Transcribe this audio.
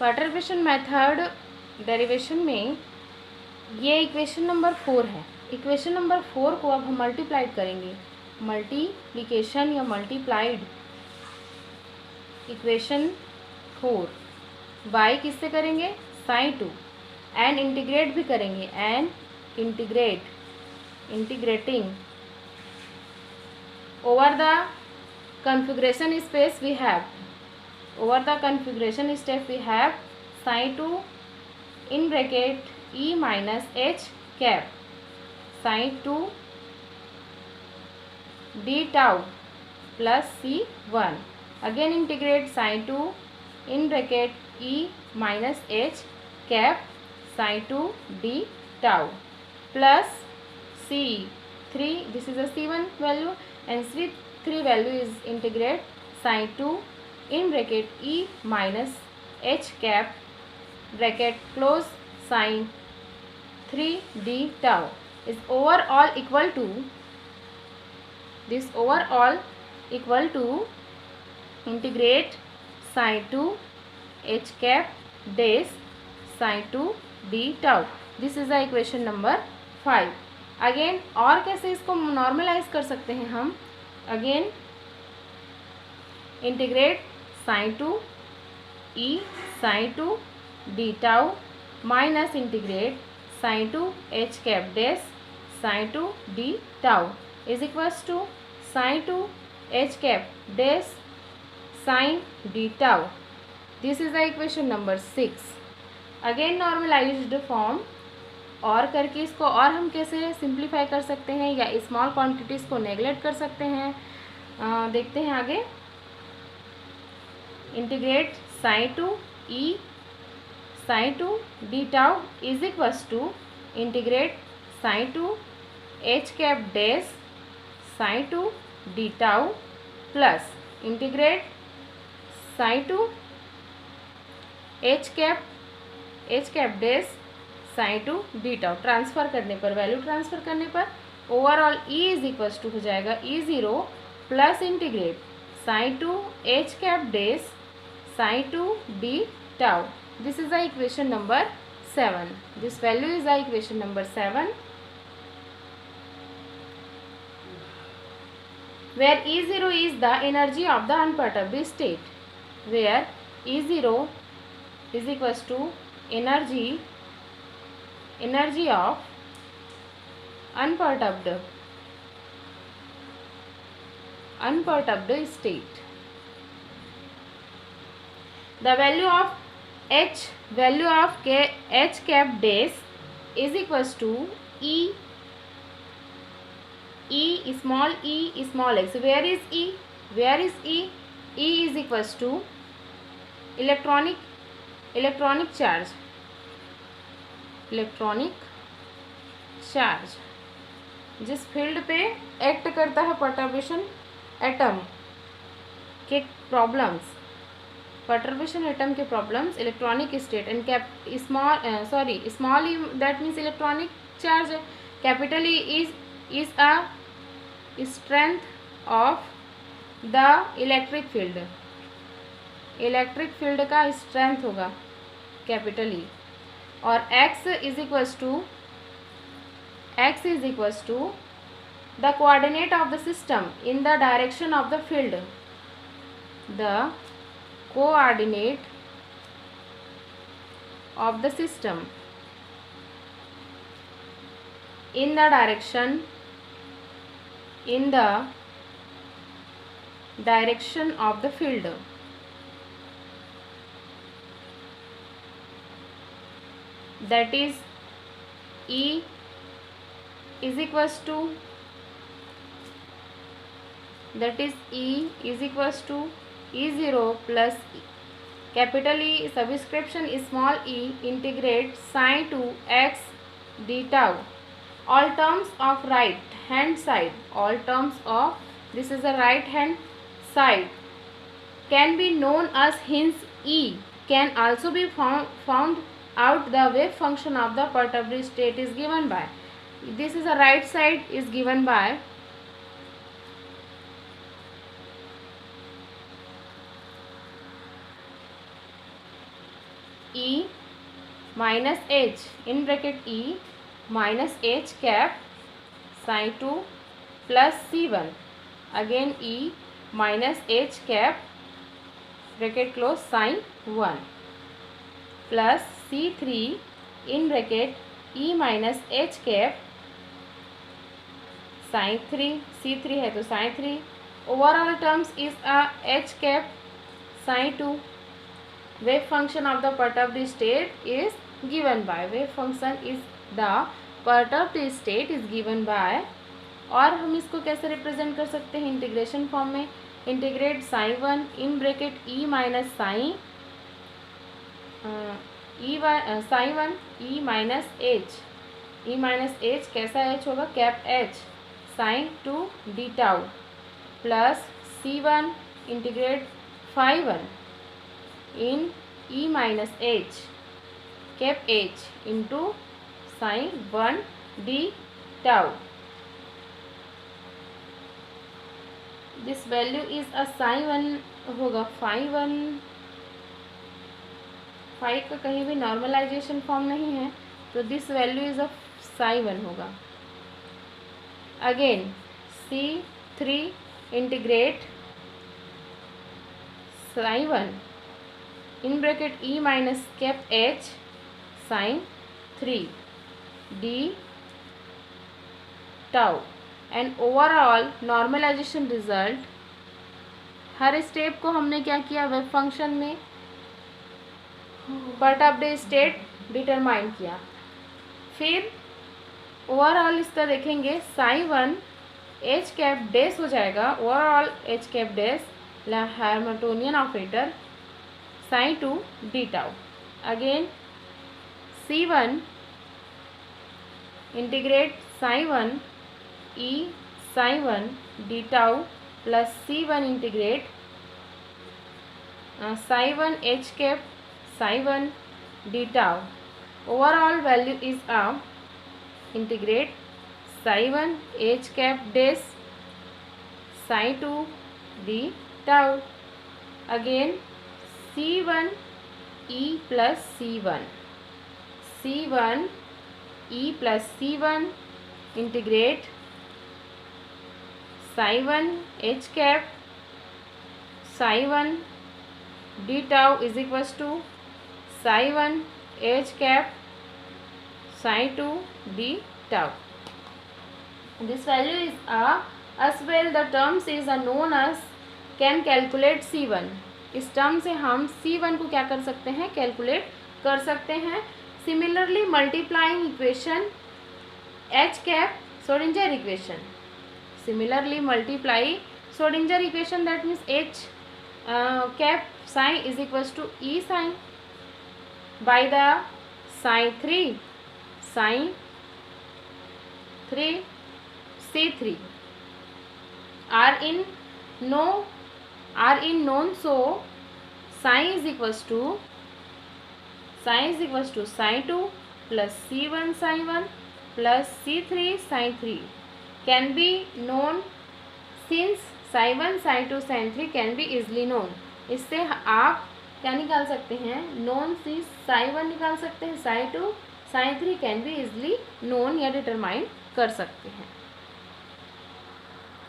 Perturbation method derivation में ये equation number 4 है। इक्वेशन नंबर 4 को अब हम मल्टीप्लाइड करेंगे, मल्टीप्लिकेशन या मल्टीप्लाइड इक्वेशन 4 बाई किससे करेंगे, साइन 2, एंड इंटीग्रेट भी करेंगे, and integrating over the configuration space we have, over the configuration step we have sin 2 in bracket e minus h cap sin 2 d tau plus c1, again integrate sin 2 in bracket e minus h cap sin 2 d tau plus c3, this is a c1 value, and c3 value is integrate sin 2 in bracket e minus h cap bracket close sin 3 d tau is overall equal to, this overall equal to integrate sin 2 h cap dash sin 2 d tau. This is the equation number 5. Again और कैसे इसको normalise कर सकते हैं हम, again integrate sine 2 E sine 2 d tau minus integrate sine 2 H cap dash sign 2 d tau is equals to sine 2 H cap dash sine d tau. This is the equation number 6. Again normalised form और करके इसको और हम कैसे simplify कर सकते हैं या स्मॉल क्वांटिटीज़ को नेगलेक्ट कर सकते हैं, देखते हैं आगे. Integrate sine 2 E sine 2 d tau is equals to integrate sine 2 H cap dash sign 2 d tau plus integrate sine 2 H cap dash sign 2 d tau. Transfer करने पर, वैल्यू ट्रांसफ़र करने पर overall E is equals to हो जाएगा E0 plus integrate sine 2 H cap dash sign 2 d tau. This is the equation number 7. This value is the equation number 7 where E0 is the energy of the unperturbed state, where E0 is equals to energy of unperturbed state. The value of h cap dash is equals to e small x. Where is e? E is equals to electronic charge जिस field पे act करता है perturbation atom के problems, electronic state and small E that means electronic charge, capital E is a strength of the electric field का strength होगा capital E, और x is equals to the coordinate of the system in the direction of the field, the coordinate of the system in the direction of the field. That is E is equals to E0 plus capital E subscription small e integrate sin 2 x d tau. All terms of right hand side, this is the right hand side can be known as, hence E can also be found out the wave function of the perturbed state is given by, this is the right side is given by E minus H in bracket E minus H cap sin 2 plus C1 again E minus H cap bracket close sin 1 plus C3 in bracket E minus H cap sin 3 C3 है तो sin 3 overall terms is a H cap sin 2. Wave function of the perturbed state is given by wave function is the perturbed state is given by और हम इसको कैसे represent कर सकते हैं integration form में integrate psi 1 in bracket E minus psi psi 1 E minus H कैसा H होगा cap H psi 2 d tau plus C1 integrate phi 1 in E minus H cap H into psi 1 d tau. This value is a psi 1 होगा phi 1 phi का कहीं भी normalization form नहीं है तो this value is a psi 1 होगा. Again C3 integrate psi 1 in bracket E minus cap H psi 3 d tau and overall normalization result. हर step को हमने क्या किया वेव फंक्शन में परटर्ब्ड स्टेट डिटरमाइन किया. फिर ओवरऑल इसका देखेंगे साइन 1 एच कैप डैश हो जाएगा overall H cap dash Hamiltonian operator psi 2 d tau. Again C1 integrate psi 1 E psi 1 d tau plus C1 integrate psi 1 H cap psi 1 d tau. Overall value is a integrate psi 1 H cap dash sign 2 d tau. Again C1 E plus C1 E plus C1 integrate psi 1 H cap psi 1 d tau is equals to sign 1 H cap sign 2 d tau. This value is as well the terms is known as can calculate C1. इस term से हम C1 को क्या कर सकते हैं calculate कर सकते हैं. Similarly multiplying equation H cap Schrodinger equation. Similarly multiply Schrodinger equation that means H cap psi is equals to E sin by the sin 3 C3 are in known so sin is equals to sin 2 plus C1 sin 1 plus C3 sin 3 can be known since sin 1 sin 2 sin 3 can be easily known. इससे आप क्या निकाल सकते हैं known since sin 1 निकाल सकते हैं sin 2 sin 3 can be easily known या डिटरमाइन कर सकते हैं.